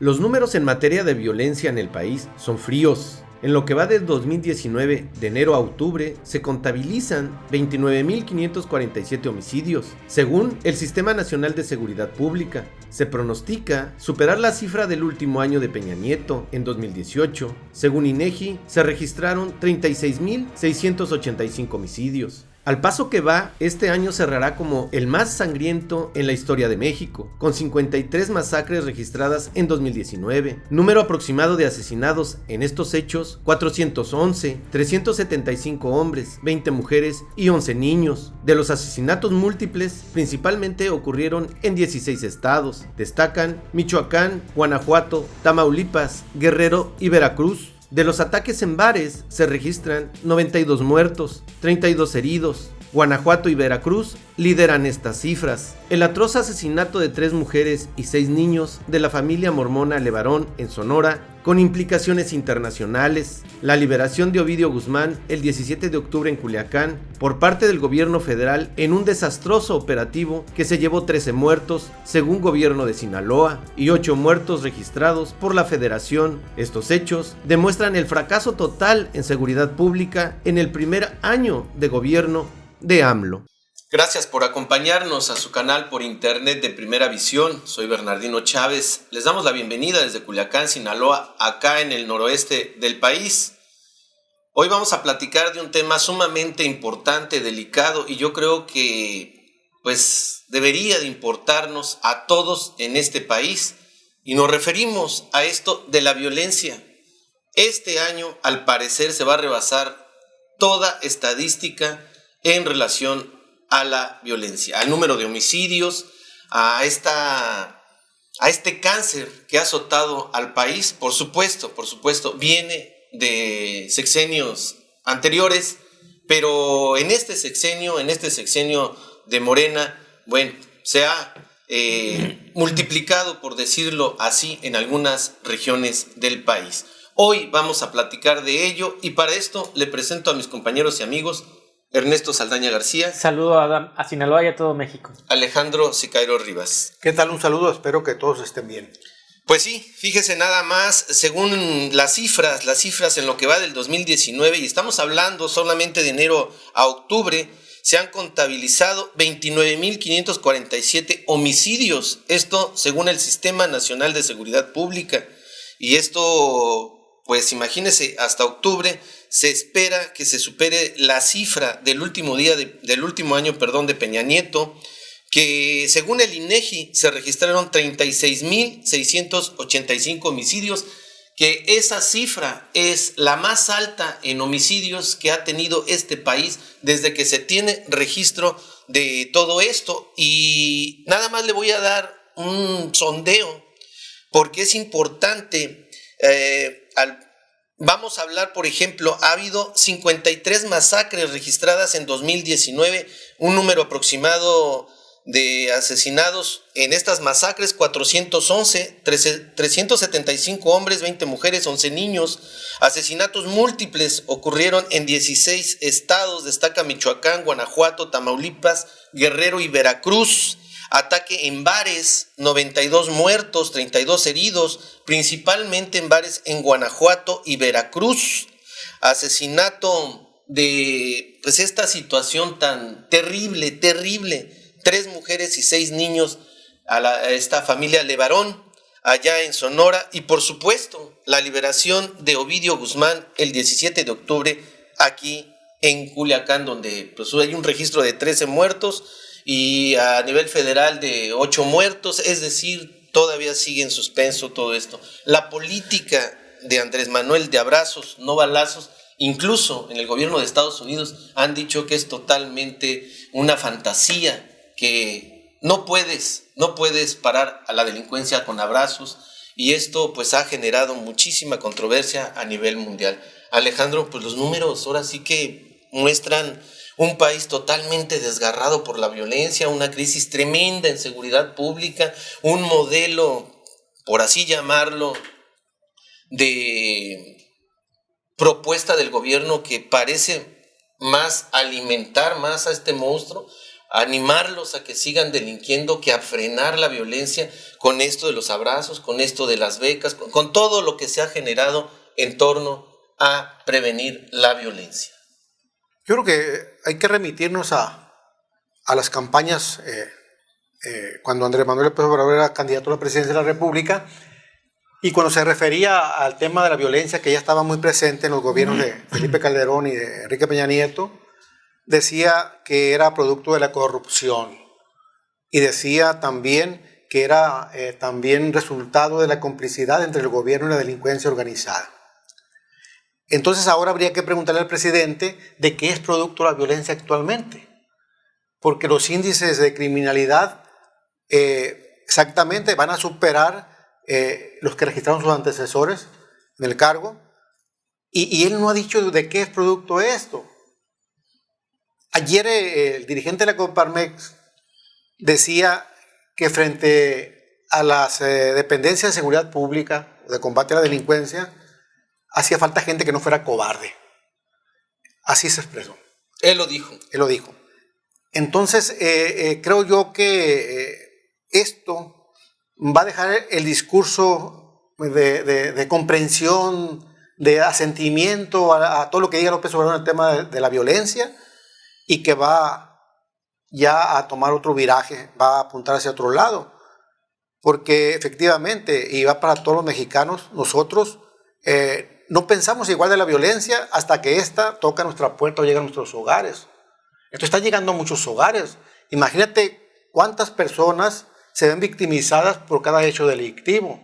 Los números en materia de violencia en el país son fríos. En lo que va del 2019, de enero a octubre, se contabilizan 29.547 homicidios. Según el Sistema Nacional de Seguridad Pública, se pronostica superar la cifra del último año de Peña Nieto, en 2018. Según INEGI, se registraron 36.685 homicidios. Al paso que va, este año cerrará como el más sangriento en la historia de México, con 53 masacres registradas en 2019. Número aproximado de asesinados en estos hechos, 411, 375 hombres, 20 mujeres y 11 niños. De los asesinatos múltiples, principalmente ocurrieron en 16 estados. Destacan Michoacán, Guanajuato, Tamaulipas, Guerrero y Veracruz. De los ataques en bares se registran 92 muertos, 32 heridos. Guanajuato y Veracruz lideran estas cifras. El atroz asesinato de 3 mujeres y 6 niños de la familia mormona Levarón en Sonora, con implicaciones internacionales. La liberación de Ovidio Guzmán el 17 de octubre en Culiacán por parte del gobierno federal en un desastroso operativo que se llevó 13 muertos según gobierno de Sinaloa y 8 muertos registrados por la federación. Estos hechos demuestran el fracaso total en seguridad pública en el primer año de gobierno de AMLO. Gracias por acompañarnos a su canal por internet de Primera Visión. Soy Bernardino Chávez. Les damos la bienvenida desde Culiacán, Sinaloa, acá en el noroeste del país. Hoy vamos a platicar de un tema sumamente importante, delicado, y yo creo que debería de importarnos a todos en este país. Y nos referimos a esto de la violencia. Este año, al parecer, se va a rebasar toda estadística en relación a la violencia, al número de homicidios, a este cáncer que ha azotado al país. Por supuesto, viene de sexenios anteriores, pero en este sexenio de Morena, se ha multiplicado, por decirlo así, en algunas regiones del país. Hoy vamos a platicar de ello y para esto le presento a mis compañeros y amigos. Ernesto Saldaña García. Saludo a Sinaloa y a todo México. Alejandro Sicairo Rivas. ¿Qué tal? Un saludo, espero que todos estén bien. Pues sí, fíjese nada más, según las cifras en lo que va del 2019, y estamos hablando solamente de enero a octubre, se han contabilizado 29.547 homicidios. Esto según el Sistema Nacional de Seguridad Pública. Y esto, imagínese, hasta octubre se espera que se supere la cifra del último año de Peña Nieto, que según el INEGI se registraron 36.685 homicidios, que esa cifra es la más alta en homicidios que ha tenido este país desde que se tiene registro de todo esto. Y nada más le voy a dar un sondeo, porque es importante. Vamos a hablar, por ejemplo, ha habido 53 masacres registradas en 2019, un número aproximado de asesinados en estas masacres, 411, 375 hombres, 20 mujeres, 11 niños. Asesinatos múltiples ocurrieron en 16 estados, destaca Michoacán, Guanajuato, Tamaulipas, Guerrero y Veracruz. Ataque en bares, 92 muertos, 32 heridos, principalmente en bares en Guanajuato y Veracruz. Asesinato de esta situación tan terrible, 3 mujeres y 6 niños a esta familia Levarón, allá en Sonora. Y por supuesto, la liberación de Ovidio Guzmán el 17 de octubre aquí en Culiacán, donde hay un registro de 13 muertos, y a nivel federal de 8 muertos, es decir, todavía sigue en suspenso todo esto. La política de Andrés Manuel de abrazos, no balazos, incluso en el gobierno de Estados Unidos han dicho que es totalmente una fantasía, que no puedes parar a la delincuencia con abrazos, y esto ha generado muchísima controversia a nivel mundial. Alejandro, los números ahora sí que muestran un país totalmente desgarrado por la violencia, una crisis tremenda en seguridad pública, un modelo, por así llamarlo, de propuesta del gobierno que parece más alimentar más a este monstruo, a animarlos a que sigan delinquiendo, que a frenar la violencia con esto de los abrazos, con esto de las becas, con todo lo que se ha generado en torno a prevenir la violencia? Yo creo que hay que remitirnos a las campañas cuando Andrés Manuel López Obrador era candidato a la presidencia de la República, y cuando se refería al tema de la violencia que ya estaba muy presente en los gobiernos de Felipe Calderón y de Enrique Peña Nieto, decía que era producto de la corrupción, y decía también que era también resultado de la complicidad entre el gobierno y la delincuencia organizada. Entonces ahora habría que preguntarle al presidente de qué es producto la violencia actualmente, porque los índices de criminalidad exactamente van a superar los que registraron sus antecesores en el cargo, y él no ha dicho de qué es producto esto. Ayer el dirigente de la Coparmex decía que frente a las dependencias de seguridad pública, de combate a la delincuencia, hacía falta gente que no fuera cobarde. Así se expresó. Él lo dijo. Él lo dijo. Entonces, creo yo que esto va a dejar el discurso de comprensión, de asentimiento a todo lo que diga López Obrador en el tema de la violencia, y que va ya a tomar otro viraje, va a apuntar hacia otro lado. Porque efectivamente, y va para todos los mexicanos, nosotros no pensamos igual de la violencia hasta que ésta toca nuestra puerta o llega a nuestros hogares. Esto está llegando a muchos hogares. Imagínate cuántas personas se ven victimizadas por cada hecho delictivo.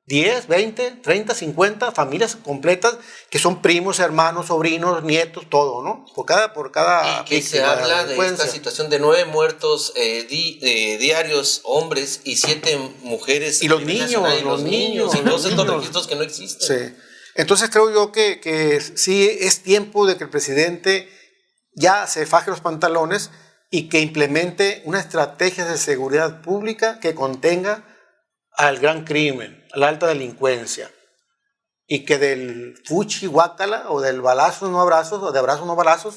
10, 20, 30, 50 familias completas que son primos, hermanos, sobrinos, nietos, todo, ¿no? Por cada y que se habla de esta situación de 9 muertos diarios, hombres, y 7 mujeres. Y los niños. Y todos estos registros que no existen. Sí. Entonces creo yo que sí es tiempo de que el presidente ya se faje los pantalones y que implemente una estrategia de seguridad pública que contenga al gran crimen, a la alta delincuencia, y que del fuchi guácala, o del balazos no abrazos, o de abrazos no balazos,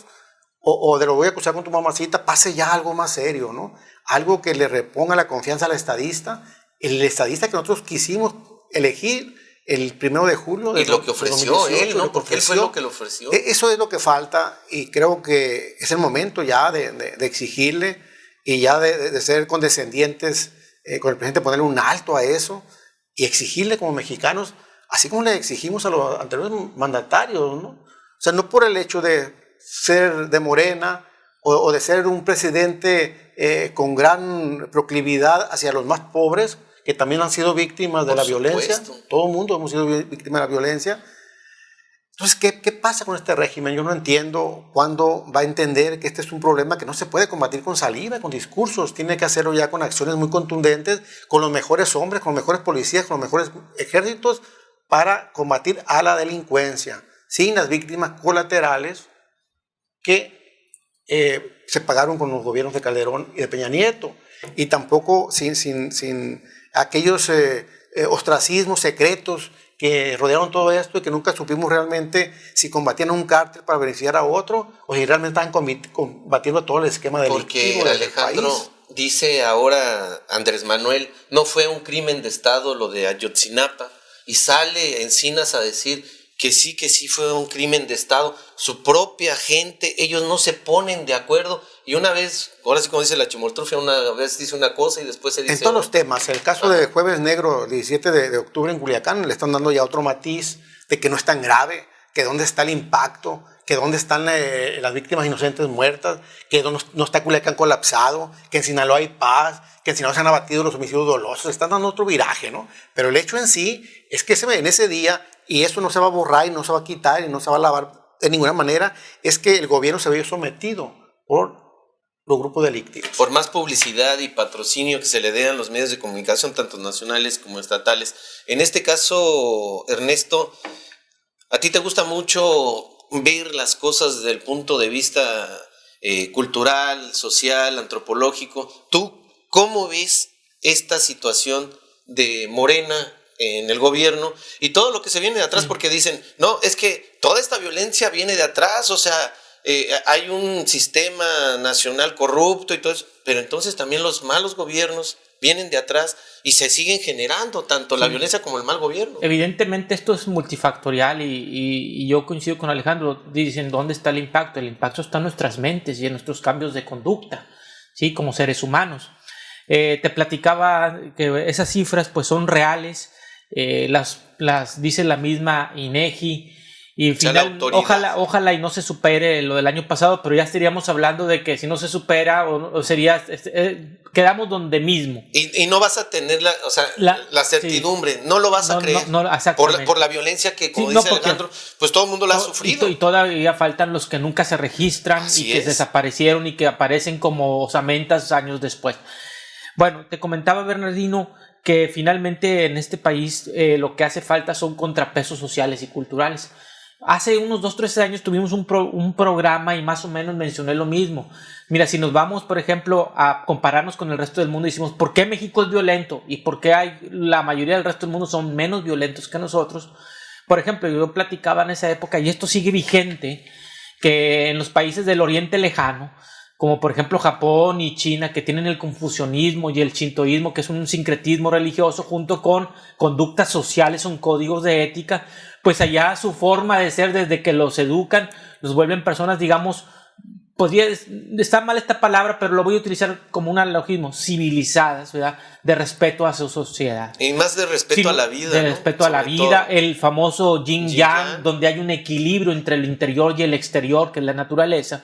o de lo voy a acusar con tu mamacita, pase ya algo más serio, ¿no? Algo que le reponga la confianza al estadista, el estadista que nosotros quisimos elegir el 1 de julio. Y lo que ofreció él, ¿no? Porque él fue lo que le ofreció. Eso es lo que falta, y creo que es el momento ya de exigirle, y ya de ser condescendientes con el presidente, ponerle un alto a eso y exigirle como mexicanos, así como le exigimos a los anteriores mandatarios, ¿no? O sea, no por el hecho de ser de Morena o de ser un presidente con gran proclividad hacia los más pobres, que también han sido víctimas de la violencia. Todo el mundo hemos sido víctimas de la violencia. Entonces, ¿qué pasa con este régimen? Yo no entiendo cuándo va a entender que este es un problema que no se puede combatir con saliva, con discursos. Tiene que hacerlo ya con acciones muy contundentes, con los mejores hombres, con los mejores policías, con los mejores ejércitos, para combatir a la delincuencia, sin las víctimas colaterales que se pagaron con los gobiernos de Calderón y de Peña Nieto, y tampoco sin aquellos ostracismos secretos que rodearon todo esto, y que nunca supimos realmente si combatían un cártel para beneficiar a otro, o si realmente estaban combatiendo todo el esquema delictivo del Alejandro, país. Dice ahora Andrés Manuel, no fue un crimen de Estado lo de Ayotzinapa, y sale Encinas a decir que sí fue un crimen de Estado. Su propia gente, ellos no se ponen de acuerdo, y una vez, ahora sí como dice la chimoltrufia, una vez dice una cosa y después se dice en todos otra. los temas. El caso de Jueves Negro, el 17 de octubre en Culiacán, le están dando ya otro matiz de que no es tan grave, que dónde está el impacto, que dónde están las víctimas inocentes muertas, que no está Culiacán colapsado, que en Sinaloa hay paz, que en Sinaloa se han abatido los homicidios dolosos. Le están dando otro viraje, ¿no? Pero el hecho en sí es que en ese día, y eso no se va a borrar y no se va a quitar y no se va a lavar de ninguna manera, es que el gobierno se ve sometido por los grupos delictivos. Por más publicidad y patrocinio que se le den a los medios de comunicación, tanto nacionales como estatales. En este caso, Ernesto, a ti te gusta mucho ver las cosas desde el punto de vista cultural, social, antropológico. ¿Tú cómo ves esta situación de Morena en el gobierno y todo lo que se viene de atrás? Porque dicen, no, es que toda esta violencia viene de atrás, o sea, hay un sistema nacional corrupto y todo eso, pero entonces también los malos gobiernos vienen de atrás y se siguen generando tanto la violencia como el mal gobierno. Evidentemente esto es multifactorial y yo coincido con Alejandro. Dicen, ¿dónde está el impacto? El impacto está en nuestras mentes y en nuestros cambios de conducta, ¿sí? Como seres humanos. Te platicaba que esas cifras pues son reales, las dice la misma INEGI. Y final, ojalá y no se supere lo del año pasado, pero ya estaríamos hablando de que si no se supera o sería quedamos donde mismo. Y no vas a tener la certidumbre, sí. No lo vas a creer por la violencia que, como dice Alejandro, pues todo el mundo la ha sufrido. Y todavía faltan los que nunca se registran y que desaparecieron y que aparecen como osamentas años después. Bueno, te comentaba, Bernardino, que finalmente en este país lo que hace falta son contrapesos sociales y culturales. Hace unos 2-3 años tuvimos un programa y más o menos mencioné lo mismo. Mira, si nos vamos, por ejemplo, a compararnos con el resto del mundo y decimos, ¿por qué México es violento? ¿Y por qué la mayoría del resto del mundo son menos violentos que nosotros? Por ejemplo, yo platicaba en esa época, y esto sigue vigente, que en los países del Oriente Lejano, como por ejemplo Japón y China, que tienen el confucianismo y el shintoísmo, que es un sincretismo religioso, junto con conductas sociales, son códigos de ética, pues allá su forma de ser, desde que los educan, los vuelven personas, digamos, está mal esta palabra, pero lo voy a utilizar como un analogismo, civilizadas, ¿verdad? De respeto a su sociedad. Y más de respeto a la vida. De respeto a la vida, el famoso yin-yang, donde hay un equilibrio entre el interior y el exterior, que es la naturaleza.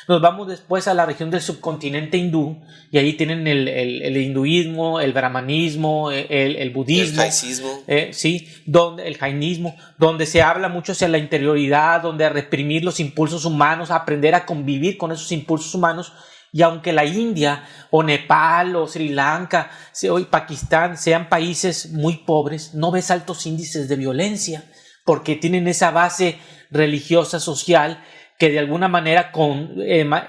Nos vamos después a la región del subcontinente hindú y ahí tienen el hinduismo, el brahmanismo, el budismo, el jainismo, el jainismo, donde se habla mucho hacia la interioridad, donde a reprimir los impulsos humanos, a aprender a convivir con esos impulsos humanos. Y aunque la India o Nepal o Sri Lanka o Pakistán sean países muy pobres, no ves altos índices de violencia porque tienen esa base religiosa social que de alguna manera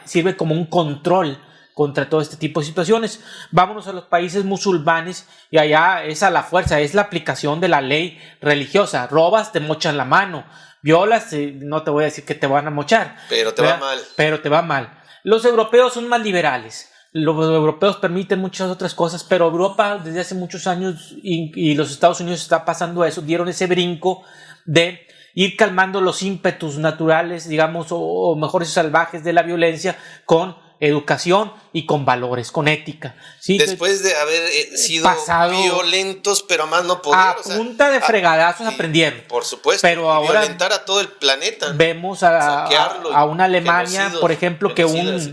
sirve como un control contra todo este tipo de situaciones. Vámonos a los países musulmanes y allá es a la fuerza, es la aplicación de la ley religiosa. Robas, te mochan la mano. Violas, no te voy a decir que te van a mochar. Pero te va mal. Pero te va mal. Los europeos son más liberales. Los europeos permiten muchas otras cosas, pero Europa desde hace muchos años y los Estados Unidos está pasando eso, dieron ese brinco de ir calmando los ímpetus naturales, digamos, o mejor salvajes de la violencia con educación y con valores, con ética. ¿Sí? Después de haber sido violentos, pero a más no poder. A punta de fregadazos aprendieron. Por supuesto. Pero ahora violentar a todo el planeta. Vemos a una Alemania, por ejemplo,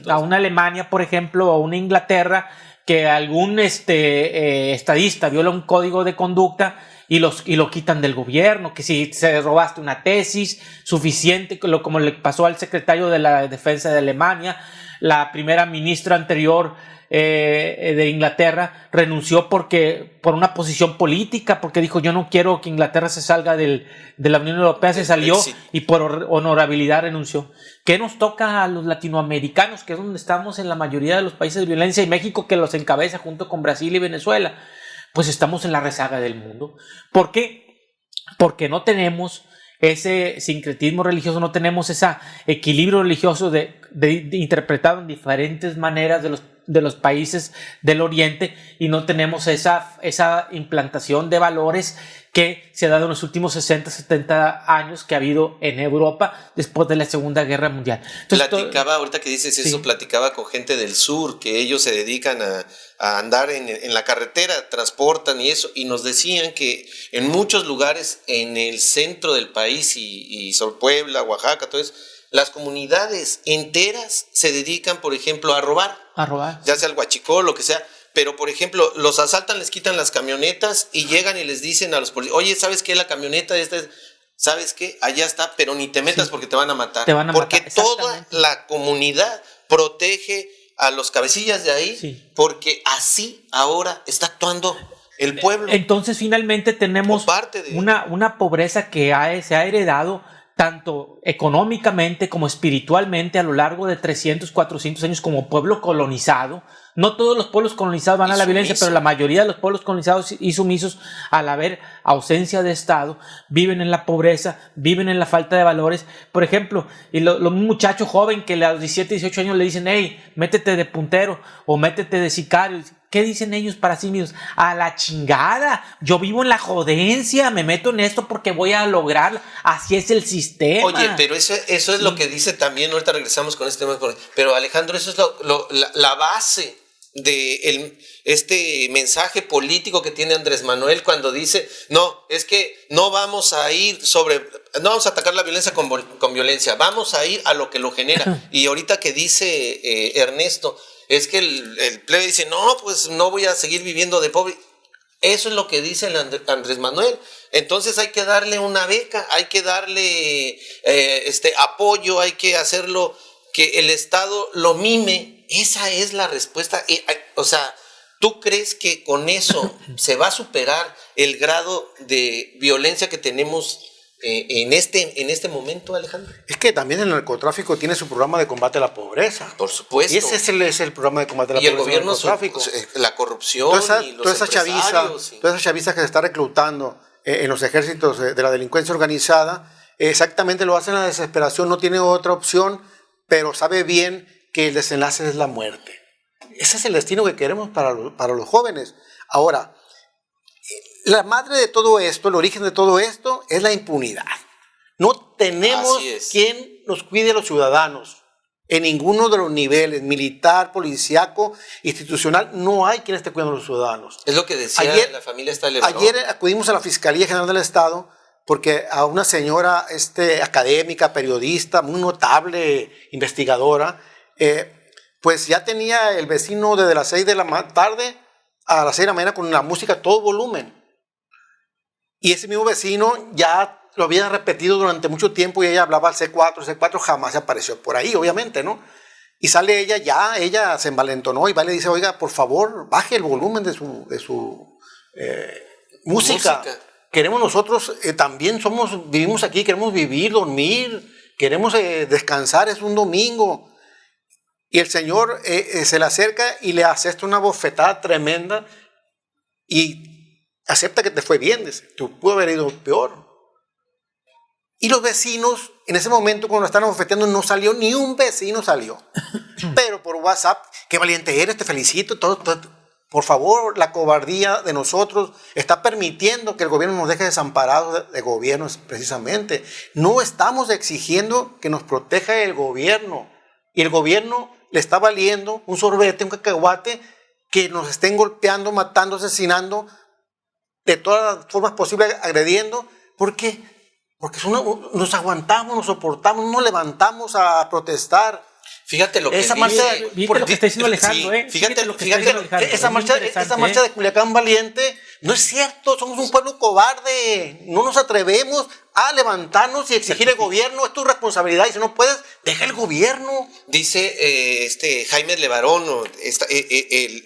a una Alemania, por ejemplo, a una Inglaterra, que algún estadista viola un código de conducta y lo quitan del gobierno, que si se robaste una tesis suficiente, como le pasó al secretario de la Defensa de Alemania, la primera ministra anterior de Inglaterra renunció por una posición política, porque dijo yo no quiero que Inglaterra se salga de la Unión Europea, se salió y por honorabilidad renunció. ¿Qué nos toca a los latinoamericanos, que es donde estamos en la mayoría de los países de violencia, y México que los encabeza junto con Brasil y Venezuela? Pues estamos en la rezaga del mundo. ¿Por qué? Porque no tenemos ese sincretismo religioso, no tenemos ese equilibrio religioso de interpretado en diferentes maneras de los países del Oriente, y no tenemos esa implantación de valores que se ha dado en los últimos 60-70 años que ha habido en Europa después de la Segunda Guerra Mundial. Entonces, ahorita que dices eso, platicaba con gente del sur, que ellos se dedican a andar en la carretera, transportan y eso, y nos decían que en muchos lugares en el centro del país y sobre Puebla, Oaxaca, todo eso, las comunidades enteras se dedican, por ejemplo, a robar. Ya sea el huachicol, lo que sea. Pero, por ejemplo, los asaltan, les quitan las camionetas y llegan y les dicen a los policías, oye, ¿sabes qué? La camioneta ¿sabes qué? Allá está, pero ni te metas porque te van a matar. Porque toda la comunidad protege a los cabecillas de ahí, porque así ahora está actuando el pueblo. Entonces, finalmente tenemos una pobreza que se ha heredado tanto económicamente como espiritualmente a lo largo de 300, 400 años como pueblo colonizado. No todos los pueblos colonizados van a la violencia, pero la mayoría de los pueblos colonizados y sumisos, al haber ausencia de Estado, viven en la pobreza, viven en la falta de valores. Por ejemplo, y los muchachos jóvenes que a los 17, 18 años le dicen, hey, métete de puntero o métete de sicario. ¿Qué dicen ellos para sí mismos? A la chingada, yo vivo en la jodencia, me meto en esto porque voy a lograrlo, así es el sistema. Oye, pero eso es lo que dice también, ahorita regresamos con este tema, pero Alejandro, eso es la base de este mensaje político que tiene Andrés Manuel cuando dice, no, es que no vamos a atacar la violencia con violencia, vamos a ir a lo que lo genera. Y ahorita que dice Ernesto, es que el plebe dice, no, pues no voy a seguir viviendo de pobre. Eso es lo que dice el Andrés Manuel. Entonces hay que darle una beca, hay que darle apoyo, hay que hacerlo, que el Estado lo mime. Esa es la respuesta. O sea, ¿tú crees que con eso se va a superar el grado de violencia que tenemos en este momento, Alejandro? Es que también el narcotráfico tiene su programa de combate a la pobreza. Por supuesto. Y ese es el programa de combate a la pobreza. Y el gobierno, la corrupción toda esa chaviza que se está reclutando en los ejércitos de la delincuencia organizada, exactamente lo hace en la desesperación, no tiene otra opción, pero sabe bien que el desenlace es la muerte. Ese es el destino que queremos para los jóvenes. Ahora, la madre de todo esto, el origen de todo esto, es la impunidad. No tenemos quien nos cuide a los ciudadanos. En ninguno de los niveles, militar, policíaco, institucional, no hay quien esté cuidando a los ciudadanos. Es lo que decía la familia Lebrón. Ayer acudimos a la Fiscalía General del Estado porque a una señora académica, periodista, muy notable, investigadora, pues ya tenía el vecino desde las 6 de la tarde a las 6 de la mañana con la música a todo volumen. Y ese mismo vecino ya lo había repetido durante mucho tiempo y ella hablaba al C4 jamás se apareció por ahí, obviamente, ¿no? Y sale ella se envalentonó y va y le dice, oiga, por favor, baje el volumen de su música. Queremos nosotros, también vivimos aquí, queremos vivir, dormir, queremos descansar, es un domingo. Y el señor se le acerca y le hace una bofetada tremenda y acepta que te fue bien, dice, te pudo haber ido peor. Y los vecinos, en ese momento cuando están bofeteando, no salió, ni un vecino salió. Pero por WhatsApp, qué valiente eres, te felicito, todo. Por favor, la cobardía de nosotros está permitiendo que el gobierno nos deje desamparados de gobiernos precisamente. No estamos exigiendo que nos proteja el gobierno. Y el gobierno le está valiendo un sorbete, un cacahuate, que nos estén golpeando, matando, asesinando, de todas las formas posibles, agrediendo. ¿Por qué? Porque nos aguantamos, nos soportamos, no nos levantamos a protestar. Fíjate lo que está diciendo Alejandro, esa marcha de Culiacán Valiente no es cierto, somos un pueblo cobarde, no nos atrevemos a levantarnos y exigir al gobierno, es tu responsabilidad, y si no puedes, deja el gobierno. Dice Jaime Lebrón,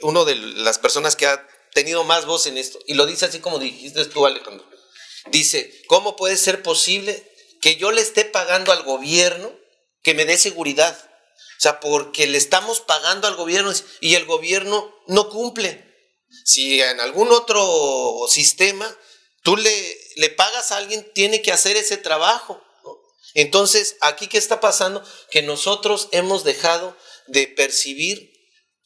uno de las personas que ha tenido más voz en esto, y lo dice así como dijiste tú, Alejandro. Dice, ¿cómo puede ser posible que yo le esté pagando al gobierno que me dé seguridad? O sea, porque le estamos pagando al gobierno y el gobierno no cumple. Si en algún otro sistema tú le pagas a alguien, tiene que hacer ese trabajo, ¿no? Entonces, aquí, ¿qué está pasando? Que nosotros hemos dejado de percibir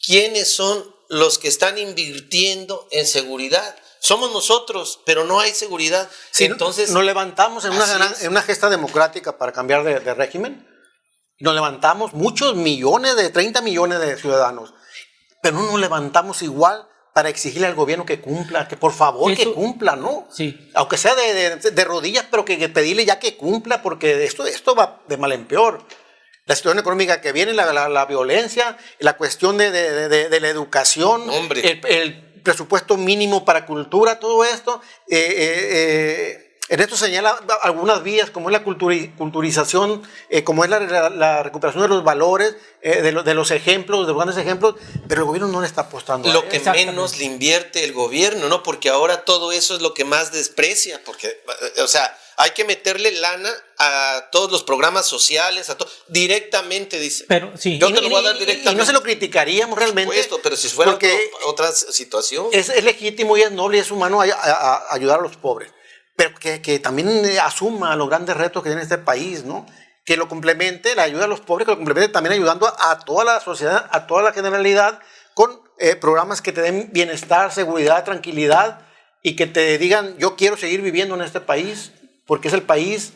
quiénes son los que están invirtiendo en seguridad. Somos nosotros, pero no hay seguridad. Sí, entonces nos levantamos en una gesta democrática para cambiar de régimen. Nos levantamos muchos millones, 30 millones de ciudadanos, pero no nos levantamos igual para exigirle al gobierno que cumpla, que por favor que cumpla, ¿no? Sí. Aunque sea de rodillas, pero que pedirle ya que cumpla, porque esto va de mal en peor. La situación económica que viene, la violencia, la cuestión de la educación, el presupuesto mínimo para cultura, todo esto. En esto señala algunas vías, como es la culturización, como es la recuperación de los valores, de los ejemplos, de los grandes ejemplos, pero el gobierno no le está apostando. Lo que menos le invierte el gobierno, ¿no? Porque ahora todo eso es lo que más desprecia, porque, o sea, hay que meterle lana a todos los programas sociales, directamente, dice. Pero sí. Yo te lo voy a dar directamente. Y no se lo criticaríamos realmente. Por supuesto, pero si fuera otra situación. Es legítimo y es noble y es humano a ayudar a los pobres. Pero que también asuma los grandes retos que tiene este país, ¿no? Que lo complemente, la ayuda a los pobres, que lo complemente también ayudando a toda la sociedad, a toda la generalidad, con programas que te den bienestar, seguridad, tranquilidad, y que te digan, yo quiero seguir viviendo en este país, porque es el país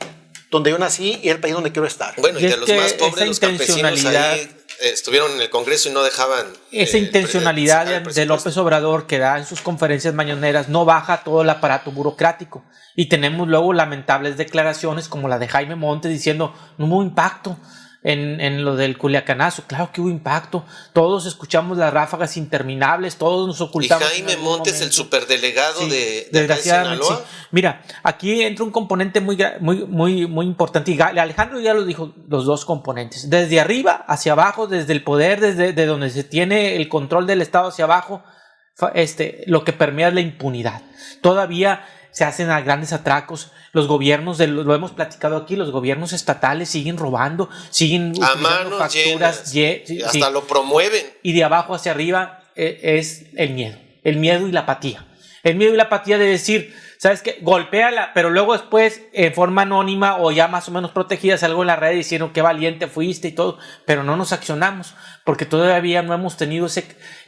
donde yo nací y es el país donde quiero estar. Bueno, y de los más pobres, los campesinos ahí estuvieron en el Congreso y no dejaban... Esa intencionalidad de López Obrador que da en sus conferencias mañaneras no baja todo el aparato burocrático. Y tenemos luego lamentables declaraciones como la de Jaime Montes diciendo no hubo impacto en lo del Culiacanazo. Claro que hubo impacto. Todos escuchamos las ráfagas interminables, todos nos ocultamos. Y Jaime Montes, el superdelegado de desgraciadamente, Sinaloa. Sí. Mira, aquí entra un componente muy importante. Y Alejandro ya lo dijo, los dos componentes. Desde arriba hacia abajo, desde el poder, desde donde se tiene el control del Estado hacia abajo, lo que permea es la impunidad. Todavía se hacen a grandes atracos. Los gobiernos, lo hemos platicado aquí, los gobiernos estatales siguen robando, siguen a utilizando facturas. Hasta lo promueven. Y de abajo hacia arriba es el miedo y la apatía. El miedo y la apatía de decir, ¿sabes qué? Golpéala, pero luego después, en forma anónima o ya más o menos protegida, salgo en la red diciendo qué valiente fuiste y todo, pero no nos accionamos, porque todavía no hemos tenido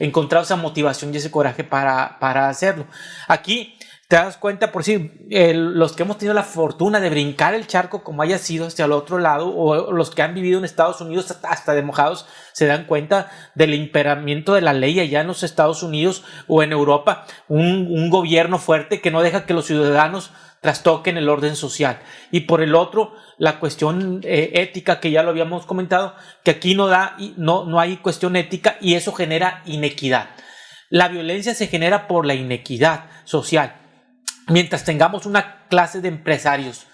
encontrado esa motivación y ese coraje para hacerlo. Aquí te das cuenta, por si los que hemos tenido la fortuna de brincar el charco como haya sido hacia el otro lado, o los que han vivido en Estados Unidos hasta de mojados, se dan cuenta del imperamiento de la ley allá en los Estados Unidos o en Europa, un gobierno fuerte que no deja que los ciudadanos trastoquen el orden social. Y por el otro, la cuestión ética, que ya lo habíamos comentado, que aquí no hay cuestión ética y eso genera inequidad. La violencia se genera por la inequidad social. Mientras tengamos una clase de empresarios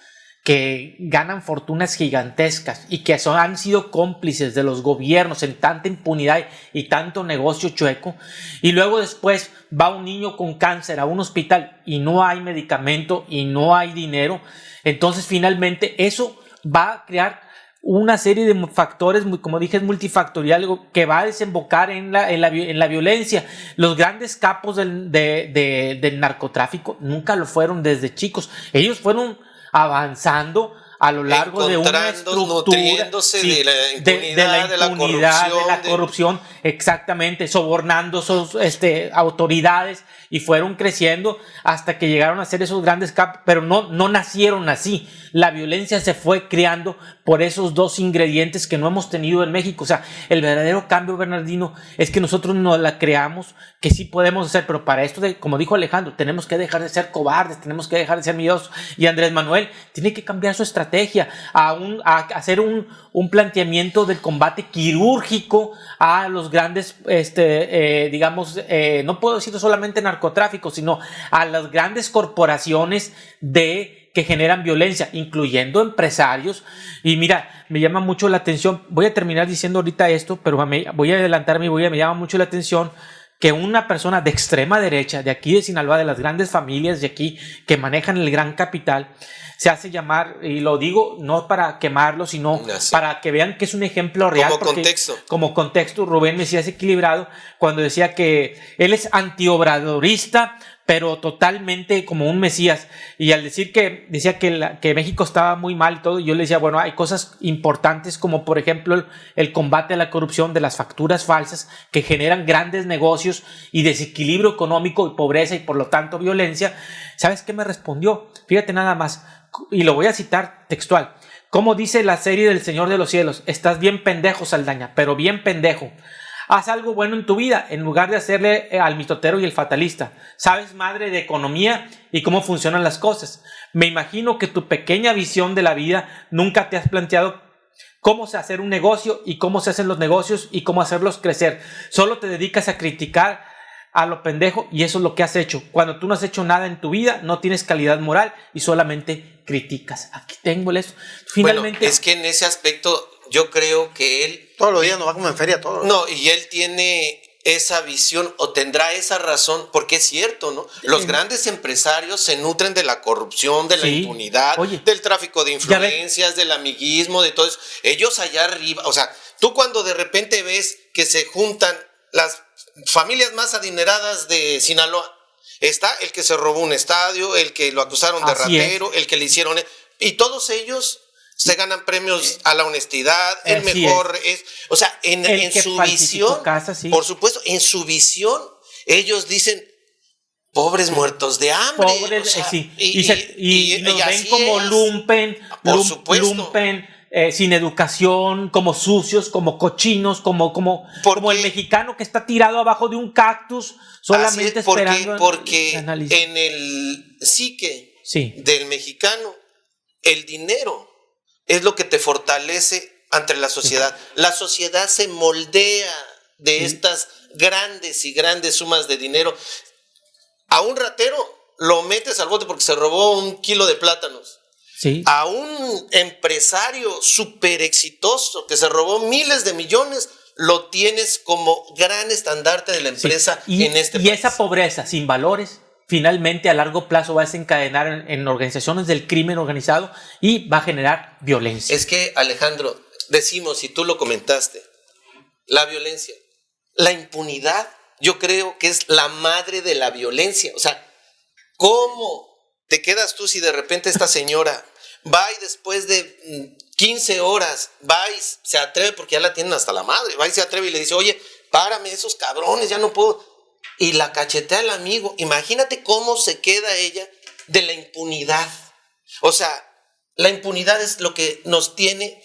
que ganan fortunas gigantescas y que han sido cómplices de los gobiernos en tanta impunidad y tanto negocio chueco, y luego después va un niño con cáncer a un hospital y no hay medicamento y no hay dinero, entonces finalmente eso va a crear una serie de factores, como dije, es multifactorial, que va a desembocar en la violencia. Los grandes capos del narcotráfico nunca lo fueron desde chicos. Ellos fueron avanzando a lo largo de una estructura, nutriéndose de la impunidad, de la corrupción, exactamente, sobornando sus autoridades, y fueron creciendo hasta que llegaron a ser esos grandes capos, pero no nacieron así. La violencia se fue creando por esos dos ingredientes que no hemos tenido en México. O sea, el verdadero cambio, Bernardino, es que nosotros nos la creamos, que sí podemos hacer, pero para esto, como dijo Alejandro, tenemos que dejar de ser cobardes, tenemos que dejar de ser miedosos, y Andrés Manuel tiene que cambiar su estrategia a hacer un planteamiento del combate quirúrgico a los grandes, no puedo decir solamente narcotráfico, sino a las grandes corporaciones que generan violencia, incluyendo empresarios. Y mira, me llama mucho la atención, voy a terminar diciendo ahorita esto, pero voy a adelantarme me llama mucho la atención que una persona de extrema derecha, de aquí de Sinaloa, de las grandes familias de aquí, que manejan el gran capital, se hace llamar, y lo digo no para quemarlo, sino para que vean que es un ejemplo real. Como contexto, Rubén Mesías Equilibrado, cuando decía que él es antiobradorista, pero totalmente como un mesías, y al decir decía que México estaba muy mal y todo, yo le decía, bueno, hay cosas importantes como por ejemplo el combate a la corrupción, de las facturas falsas que generan grandes negocios y desequilibrio económico y pobreza y por lo tanto violencia. ¿Sabes qué me respondió? Fíjate nada más, y lo voy a citar textual, como dice la serie del Señor de los Cielos: estás bien pendejo, Saldaña, pero bien pendejo. Haz algo bueno en tu vida en lugar de hacerle al mitotero y el fatalista. Sabes madre de economía y cómo funcionan las cosas. Me imagino que tu pequeña visión de la vida nunca te has planteado cómo se hacer un negocio y cómo se hacen los negocios y cómo hacerlos crecer. Solo te dedicas a criticar a lo pendejo y eso es lo que has hecho. Cuando tú no has hecho nada en tu vida, no tienes calidad moral y solamente criticas. Aquí tengo eso. Finalmente, bueno, es que en ese aspecto yo creo que él... Todos los días nos va como en feria todo. No, y él tiene esa visión o tendrá esa razón, porque es cierto, ¿no? Los grandes empresarios se nutren de la corrupción, de la impunidad, del tráfico de influencias, del amiguismo, de todo eso. Ellos allá arriba, o sea, tú cuando de repente ves que se juntan las familias más adineradas de Sinaloa, está el que se robó un estadio, el que lo acusaron de ratero, el que le hicieron... Y todos ellos se ganan premios a la honestidad, el mejor es. O sea, en su visión, por supuesto, en su visión, ellos dicen, pobres muertos de hambre. Pobres, o sea, y nos ven como lumpen, sin educación, como sucios, como cochinos, como el mexicano que está tirado abajo de un cactus, solamente esperando. Porque en el psique del mexicano, el dinero es lo que te fortalece ante la sociedad. La sociedad se moldea de estas grandes y grandes sumas de dinero. A un ratero lo metes al bote porque se robó 1 kilo de plátanos. Sí. A un empresario súper exitoso que se robó miles de millones, lo tienes como gran estandarte de la empresa en este país. Y esa pobreza sin valores finalmente a largo plazo va a desencadenar en organizaciones del crimen organizado y va a generar violencia. Es que, Alejandro, decimos, y tú lo comentaste, la violencia, la impunidad, yo creo que es la madre de la violencia. O sea, ¿cómo te quedas tú si de repente esta señora va y después de 15 horas va y se atreve, porque ya la tienen hasta la madre, va y se atreve y le dice, oye, párame esos cabrones, ya no puedo... Y la cachetea al amigo. Imagínate cómo se queda ella de la impunidad. O sea, la impunidad es lo que nos tiene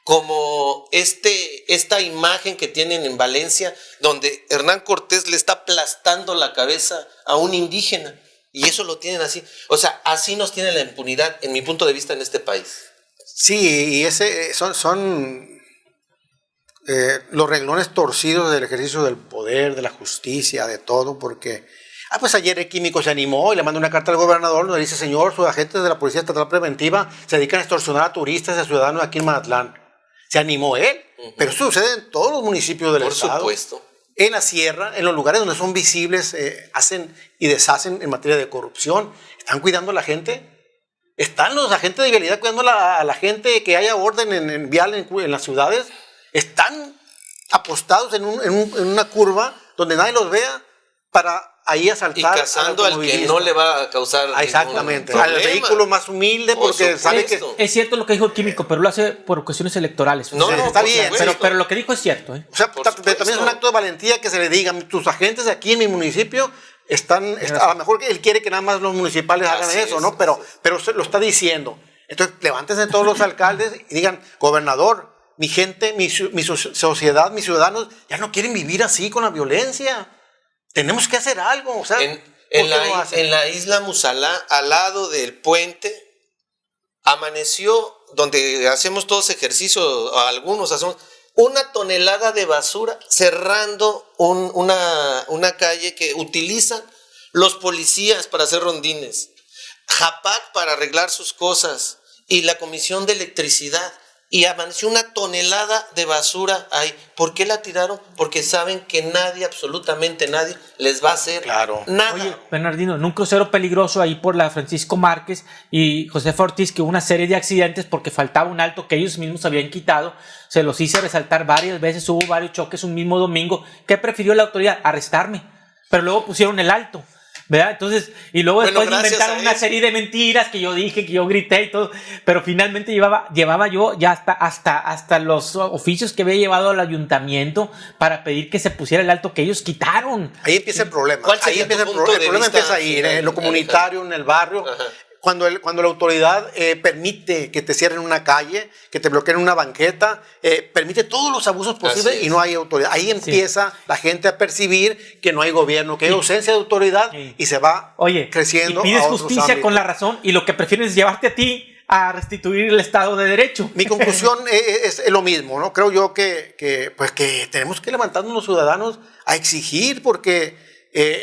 como esta imagen que tienen en Valencia, donde Hernán Cortés le está aplastando la cabeza a un indígena. Y eso lo tienen así. O sea, así nos tiene la impunidad, en mi punto de vista, en este país. Sí, y son los renglones torcidos del ejercicio del poder, de la justicia, de todo, porque pues ayer el químico se animó y le mandó una carta al gobernador donde dice, señor, sus agentes de la Policía Estatal Preventiva se dedican a extorsionar a turistas y a ciudadanos aquí en Mazatlán. Se animó él, pero eso sucede en todos los municipios del estado. Por supuesto. En la sierra, en los lugares donde son visibles, hacen y deshacen en materia de corrupción. ¿Están cuidando a la gente? ¿Están los agentes de vialidad cuidando a la gente, que haya orden en vial en las ciudades? ¿Están apostados en una curva donde nadie los vea para ahí asaltar? Y cazando al que no le va a causar exactamente, al vehículo más humilde, porque sabe que... Es cierto lo que dijo el químico, pero lo hace por cuestiones electorales. No, está bien. Pero lo que dijo es cierto. O sea, también es un acto de valentía que se le diga, tus agentes aquí en mi municipio están a lo mejor él quiere que nada más los municipales hagan eso, ¿no? Pero lo está diciendo. Entonces, levántense todos los alcaldes y digan, gobernador, mi gente, mi sociedad, mis ciudadanos ya no quieren vivir así con la violencia. Tenemos que hacer algo. O sea, en la isla Musalá, al lado del puente, amaneció, donde hacemos todos ejercicios, algunos hacemos 1 tonelada de basura cerrando una calle que utilizan los policías para hacer rondines, Japac para arreglar sus cosas y la Comisión de Electricidad. Y amaneció 1 tonelada de basura ahí. ¿Por qué la tiraron? Porque saben que nadie, absolutamente nadie, les va a hacer nada. Oye, Bernardino, en un crucero peligroso ahí por la Francisco Márquez y Josefa Ortiz, que hubo una serie de accidentes porque faltaba un alto que ellos mismos habían quitado. Se los hice resaltar varias veces, hubo varios choques un mismo domingo. ¿Qué prefirió la autoridad? Arrestarme. Pero luego pusieron el alto, ¿verdad? Entonces, y luego después inventaron una serie de mentiras que yo dije, que yo grité y todo, pero finalmente llevaba yo ya hasta los oficios que había llevado al ayuntamiento para pedir que se pusiera el alto que ellos quitaron. Ahí empieza el problema. Ahí empieza el problema empieza ahí, en lo comunitario, en el barrio. Ajá. Cuando la autoridad permite que te cierren una calle, que te bloqueen una banqueta, permite todos los abusos posibles y no hay autoridad. Ahí empieza la gente a percibir que no hay gobierno, que hay ausencia de autoridad y se va creciendo. Y pides justicia con la razón y lo que prefieren es llevarte a ti a restituir el Estado de Derecho. Mi conclusión es lo mismo, ¿no? Creo yo que tenemos que levantarnos los ciudadanos a exigir, porque...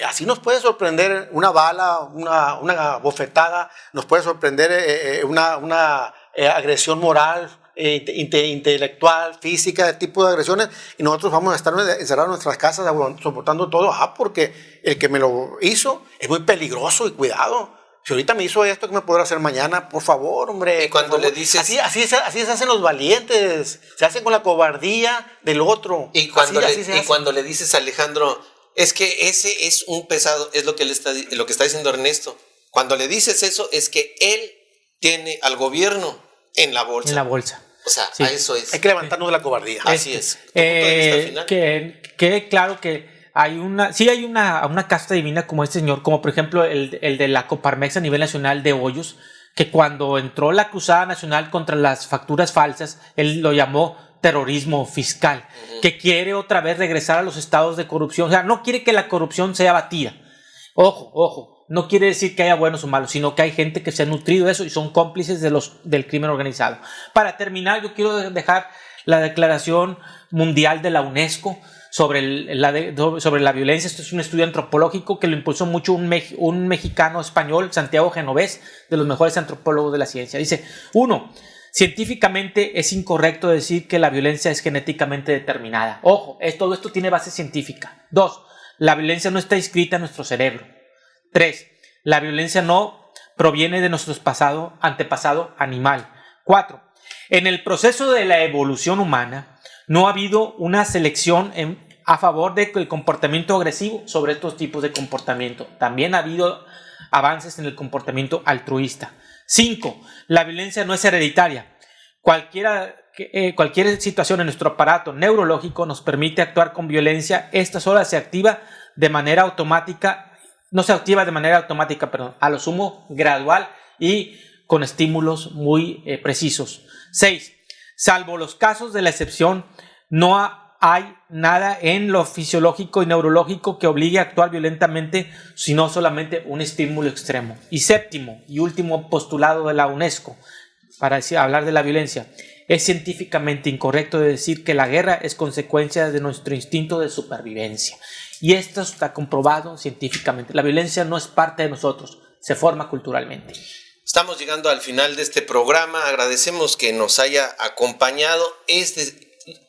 así nos puede sorprender una bala, una bofetada, nos puede sorprender una agresión moral intelectual, física, de tipo de agresiones, y nosotros vamos a estar encerrados en nuestras casas soportando todo, porque el que me lo hizo es muy peligroso y cuidado. Si ahorita me hizo esto, ¿qué me podrá hacer mañana? Por favor, hombre. Y cuando le dices... Así se hacen los valientes, se hacen con la cobardía del otro. Y cuando le dices a Alejandro, es que ese es un pesado, es lo que está diciendo Ernesto. Cuando le dices eso, es que él tiene al gobierno en la bolsa. En la bolsa. O sea, a eso es. Hay que levantarnos de la cobardía. Así es. ¿Tu punto de vista final? Que claro que hay una casta divina como este señor, como por ejemplo el de la Coparmex a nivel nacional de Hoyos, que cuando entró la cruzada nacional contra las facturas falsas, él lo llamó terrorismo fiscal, que quiere otra vez regresar a los estados de corrupción. O sea, no quiere que la corrupción sea abatida. Ojo. No quiere decir que haya buenos o malos, sino que hay gente que se ha nutrido de eso y son cómplices del crimen organizado. Para terminar, yo quiero dejar la Declaración Mundial de la UNESCO sobre la violencia. Esto es un estudio antropológico que lo impulsó mucho un mexicano español, Santiago Genovés, de los mejores antropólogos de la ciencia. Dice, 1. Científicamente es incorrecto decir que la violencia es genéticamente determinada. Ojo, todo esto tiene base científica. 2. La violencia no está inscrita en nuestro cerebro. 3. La violencia no proviene de nuestro antepasado animal. 4. En el proceso de la evolución humana no ha habido una selección a favor del comportamiento agresivo sobre estos tipos de comportamiento. También ha habido avances en el comportamiento altruista. 5. La violencia no es hereditaria. Cualquier situación en nuestro aparato neurológico nos permite actuar con violencia. Esta sola se activa de manera automática. No se activa de manera automática, a lo sumo gradual y con estímulos muy precisos. 6. Salvo los casos de la excepción, no hay nada en lo fisiológico y neurológico que obligue a actuar violentamente, sino solamente un estímulo extremo. Y 7. y último postulado de la UNESCO, para hablar de la violencia, es científicamente incorrecto decir que la guerra es consecuencia de nuestro instinto de supervivencia. Y esto está comprobado científicamente. La violencia no es parte de nosotros, se forma culturalmente. Estamos llegando al final de este programa. Agradecemos que nos haya acompañado.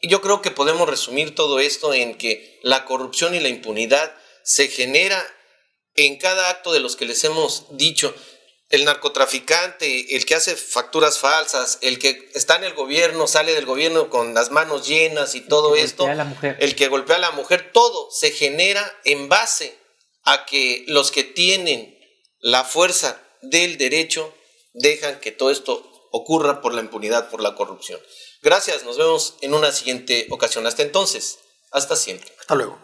Yo creo que podemos resumir todo esto en que la corrupción y la impunidad se genera en cada acto de los que les hemos dicho. El narcotraficante, el que hace facturas falsas, el que está en el gobierno, sale del gobierno con las manos llenas y todo esto, el que golpea a la mujer, todo se genera en base a que los que tienen la fuerza del derecho dejan que todo esto ocurra por la impunidad, por la corrupción. Gracias, nos vemos en una siguiente ocasión. Hasta entonces, hasta siempre. Hasta luego.